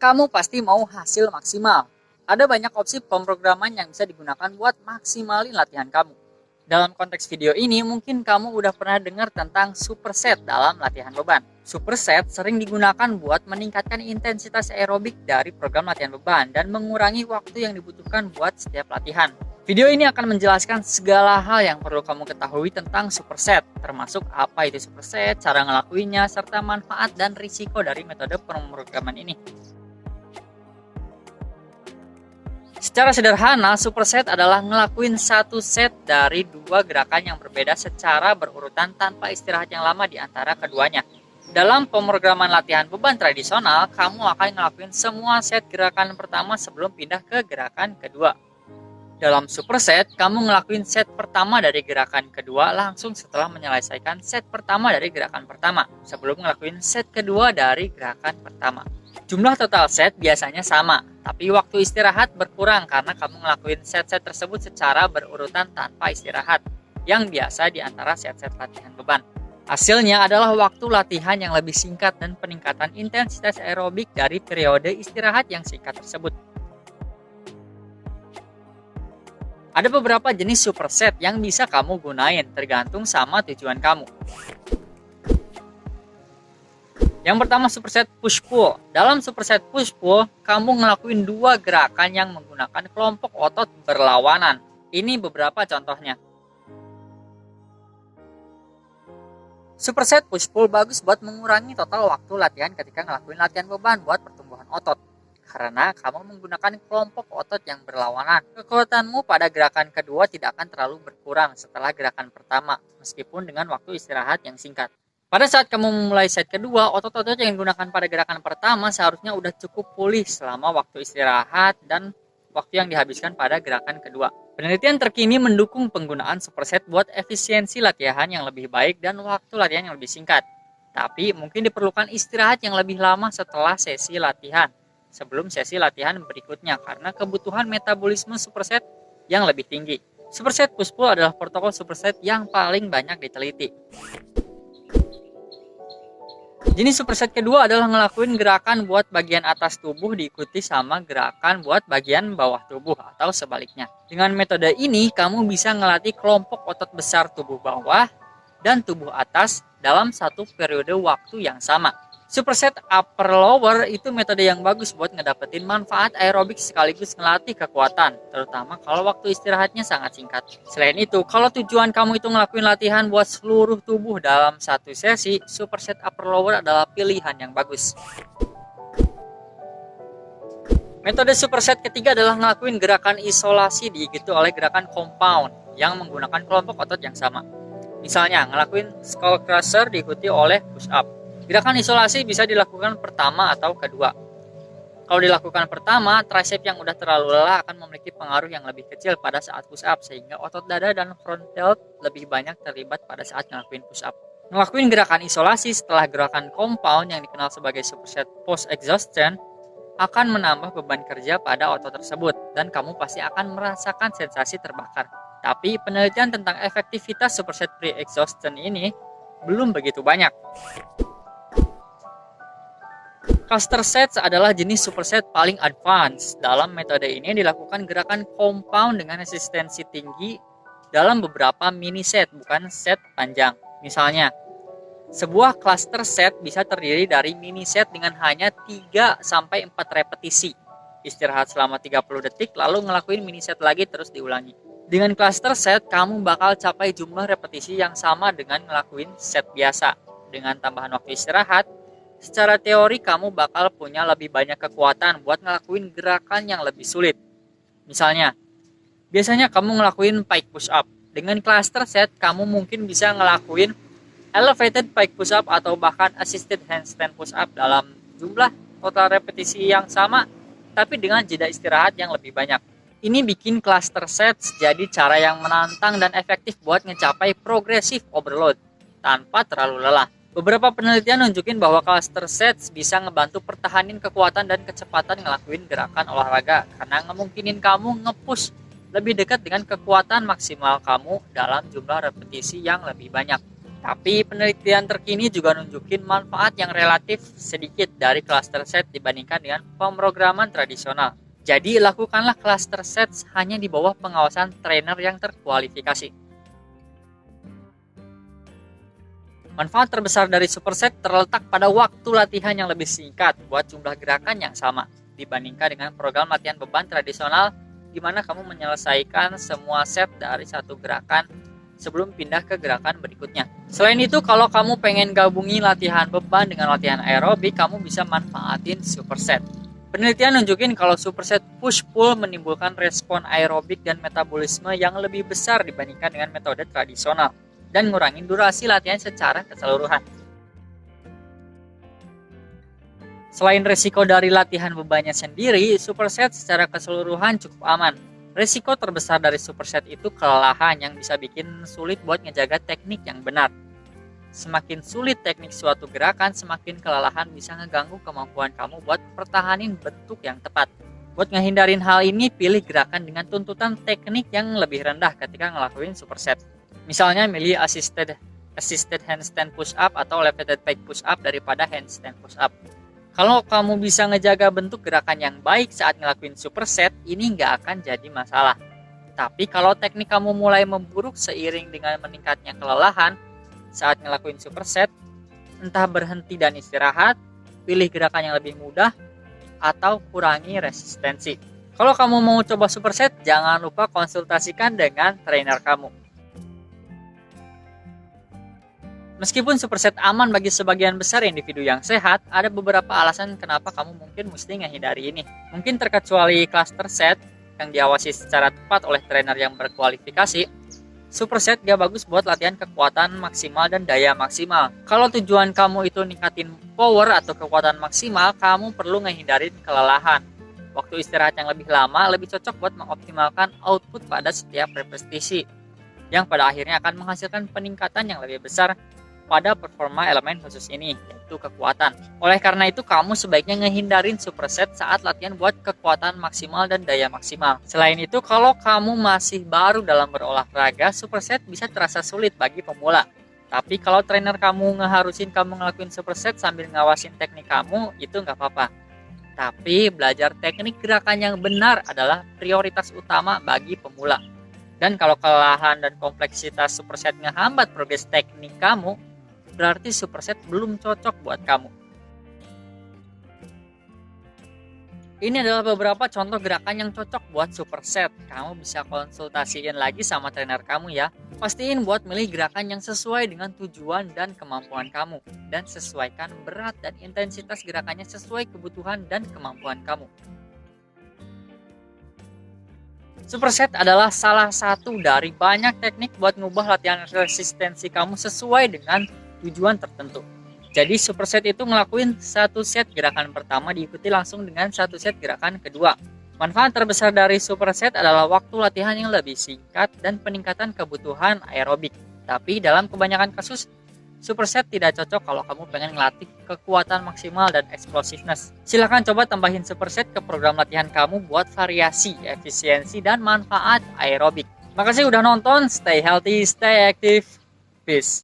Kamu pasti mau hasil maksimal. Ada banyak opsi pemrograman yang bisa digunakan buat maksimalin latihan kamu. Dalam konteks video ini, mungkin kamu udah pernah dengar tentang superset dalam latihan beban. Superset sering digunakan buat meningkatkan intensitas aerobik dari program latihan beban dan mengurangi waktu yang dibutuhkan buat setiap latihan. Video ini akan menjelaskan segala hal yang perlu kamu ketahui tentang superset, termasuk apa itu superset, cara ngelakuinnya, serta manfaat dan risiko dari metode pemrograman ini. Secara sederhana, superset adalah ngelakuin satu set dari dua gerakan yang berbeda secara berurutan tanpa istirahat yang lama di antara keduanya. Dalam pemrograman latihan beban tradisional, kamu akan ngelakuin semua set gerakan pertama sebelum pindah ke gerakan kedua. Dalam superset, kamu ngelakuin set pertama dari gerakan kedua langsung setelah menyelesaikan set pertama dari gerakan pertama, sebelum ngelakuin set kedua dari gerakan pertama. Jumlah total set biasanya sama, tapi waktu istirahat berkurang karena kamu ngelakuin set-set tersebut secara berurutan tanpa istirahat, yang biasa di antara set-set latihan beban. Hasilnya adalah waktu latihan yang lebih singkat dan peningkatan intensitas aerobik dari periode istirahat yang singkat tersebut. Ada beberapa jenis superset yang bisa kamu gunain tergantung sama tujuan kamu. Yang pertama, superset push-pull. Dalam superset push-pull, kamu ngelakuin dua gerakan yang menggunakan kelompok otot berlawanan. Ini beberapa contohnya. Superset push-pull bagus buat mengurangi total waktu latihan ketika ngelakuin latihan beban buat pertumbuhan otot. Karena kamu menggunakan kelompok otot yang berlawanan. Kekuatanmu pada gerakan kedua tidak akan terlalu berkurang setelah gerakan pertama, meskipun dengan waktu istirahat yang singkat. Pada saat kamu memulai set kedua, otot-otot yang digunakan pada gerakan pertama seharusnya udah cukup pulih selama waktu istirahat dan waktu yang dihabiskan pada gerakan kedua. Penelitian terkini mendukung penggunaan superset buat efisiensi latihan yang lebih baik dan waktu latihan yang lebih singkat. Tapi mungkin diperlukan istirahat yang lebih lama setelah sesi latihan, sebelum sesi latihan berikutnya karena kebutuhan metabolisme superset yang lebih tinggi. Superset push-pull adalah protokol superset yang paling banyak diteliti. Jenis superset kedua adalah ngelakuin gerakan buat bagian atas tubuh diikuti sama gerakan buat bagian bawah tubuh atau sebaliknya. Dengan metode ini, kamu bisa ngelatih kelompok otot besar tubuh bawah dan tubuh atas dalam satu periode waktu yang sama. Superset upper lower itu metode yang bagus buat ngedapetin manfaat aerobik sekaligus ngelatih kekuatan, terutama kalau waktu istirahatnya sangat singkat. Selain itu, kalau tujuan kamu itu ngelakuin latihan buat seluruh tubuh dalam satu sesi, superset upper lower adalah pilihan yang bagus. Metode superset ketiga adalah ngelakuin gerakan isolasi diikuti oleh gerakan compound yang menggunakan kelompok otot yang sama. Misalnya, ngelakuin skull crusher diikuti oleh push up. Gerakan isolasi bisa dilakukan pertama atau kedua. Kalau dilakukan pertama, tricep yang udah terlalu lelah akan memiliki pengaruh yang lebih kecil pada saat push up, sehingga otot dada dan front delt lebih banyak terlibat pada saat ngelakuin push up. Ngelakuin gerakan isolasi setelah gerakan compound yang dikenal sebagai superset post exhaustion akan menambah beban kerja pada otot tersebut, dan kamu pasti akan merasakan sensasi terbakar. Tapi penelitian tentang efektivitas superset pre-exhaustion ini belum begitu banyak. Cluster sets adalah jenis superset paling advance. Dalam metode ini dilakukan gerakan compound dengan resistensi tinggi dalam beberapa mini set, bukan set panjang. Misalnya, sebuah cluster set bisa terdiri dari mini set dengan hanya 3-4 repetisi. Istirahat selama 30 detik, lalu ngelakuin mini set lagi terus diulangi. Dengan cluster set, kamu bakal capai jumlah repetisi yang sama dengan ngelakuin set biasa. Dengan tambahan waktu istirahat, secara teori kamu bakal punya lebih banyak kekuatan buat ngelakuin gerakan yang lebih sulit. Misalnya, biasanya kamu ngelakuin pike push up. Dengan cluster set, kamu mungkin bisa ngelakuin elevated pike push up atau bahkan assisted handstand push up dalam jumlah total repetisi yang sama, tapi dengan jeda istirahat yang lebih banyak. Ini bikin cluster sets jadi cara yang menantang dan efektif buat ngecapai progressive overload tanpa terlalu lelah. Beberapa penelitian nunjukin bahwa cluster sets bisa ngebantu pertahanin kekuatan dan kecepatan ngelakuin gerakan olahraga karena ngemungkinin kamu nge-push lebih dekat dengan kekuatan maksimal kamu dalam jumlah repetisi yang lebih banyak. Tapi penelitian terkini juga nunjukin manfaat yang relatif sedikit dari cluster set dibandingkan dengan pemrograman tradisional. Jadi lakukanlah cluster set hanya di bawah pengawasan trainer yang terkualifikasi. Manfaat terbesar dari superset terletak pada waktu latihan yang lebih singkat buat jumlah gerakan yang sama dibandingkan dengan program latihan beban tradisional di mana kamu menyelesaikan semua set dari satu gerakan sebelum pindah ke gerakan berikutnya. Selain itu, kalau kamu pengen gabungi latihan beban dengan latihan aerobik, kamu bisa manfaatin superset. Penelitian nunjukin kalau superset push-pull menimbulkan respon aerobik dan metabolisme yang lebih besar dibandingkan dengan metode tradisional dan ngurangin durasi latihan secara keseluruhan. Selain resiko dari latihan bebannya sendiri, superset secara keseluruhan cukup aman. Resiko terbesar dari superset itu kelelahan yang bisa bikin sulit buat ngejaga teknik yang benar. Semakin sulit teknik suatu gerakan, semakin kelelahan bisa ngeganggu kemampuan kamu buat pertahanin bentuk yang tepat. Buat ngehindarin hal ini, pilih gerakan dengan tuntutan teknik yang lebih rendah ketika ngelakuin superset. Misalnya milih assisted handstand push up atau left-handed pec push up daripada handstand push up. Kalau kamu bisa ngejaga bentuk gerakan yang baik saat ngelakuin superset, ini nggak akan jadi masalah. Tapi kalau teknik kamu mulai memburuk seiring dengan meningkatnya kelelahan saat ngelakuin superset, entah berhenti dan istirahat, pilih gerakan yang lebih mudah, atau kurangi resistensi. Kalau kamu mau coba superset, jangan lupa konsultasikan dengan trainer kamu. Meskipun superset aman bagi sebagian besar individu yang sehat, ada beberapa alasan kenapa kamu mungkin mesti menghindari ini. Mungkin terkecuali cluster set yang diawasi secara tepat oleh trainer yang berkualifikasi, superset gak bagus buat latihan kekuatan maksimal dan daya maksimal. Kalau tujuan kamu itu ningkatin power atau kekuatan maksimal, kamu perlu ngehindarin kelelahan. Waktu istirahat yang lebih lama lebih cocok buat mengoptimalkan output pada setiap repetisi, yang pada akhirnya akan menghasilkan peningkatan yang lebih besar pada performa elemen khusus ini, yaitu kekuatan. Oleh karena itu, kamu sebaiknya ngehindarin superset saat latihan buat kekuatan maksimal dan daya maksimal. Selain itu, kalau kamu masih baru dalam berolahraga, superset bisa terasa sulit bagi pemula. Tapi kalau trainer kamu ngeharusin kamu ngelakuin superset sambil ngawasin teknik kamu, itu nggak apa-apa. Tapi belajar teknik gerakan yang benar adalah prioritas utama bagi pemula. Dan kalau kelelahan dan kompleksitas superset ngehambat progres teknik kamu, berarti superset belum cocok buat kamu. Ini adalah beberapa contoh gerakan yang cocok buat superset. Kamu bisa konsultasiin lagi sama trainer kamu ya. Pastiin buat milih gerakan yang sesuai dengan tujuan dan kemampuan kamu. Dan sesuaikan berat dan intensitas gerakannya sesuai kebutuhan dan kemampuan kamu. Superset adalah salah satu dari banyak teknik buat ngubah latihan resistensi kamu sesuai dengan tujuan tertentu. Jadi superset itu ngelakuin satu set gerakan pertama diikuti langsung dengan satu set gerakan kedua. Manfaat terbesar dari superset adalah waktu latihan yang lebih singkat dan peningkatan kebutuhan aerobik. Tapi dalam kebanyakan kasus, superset tidak cocok kalau kamu pengen ngelatih kekuatan maksimal dan explosiveness. Silahkan coba tambahin superset ke program latihan kamu buat variasi, efisiensi, dan manfaat aerobik. Makasih udah nonton, stay healthy, stay active, peace.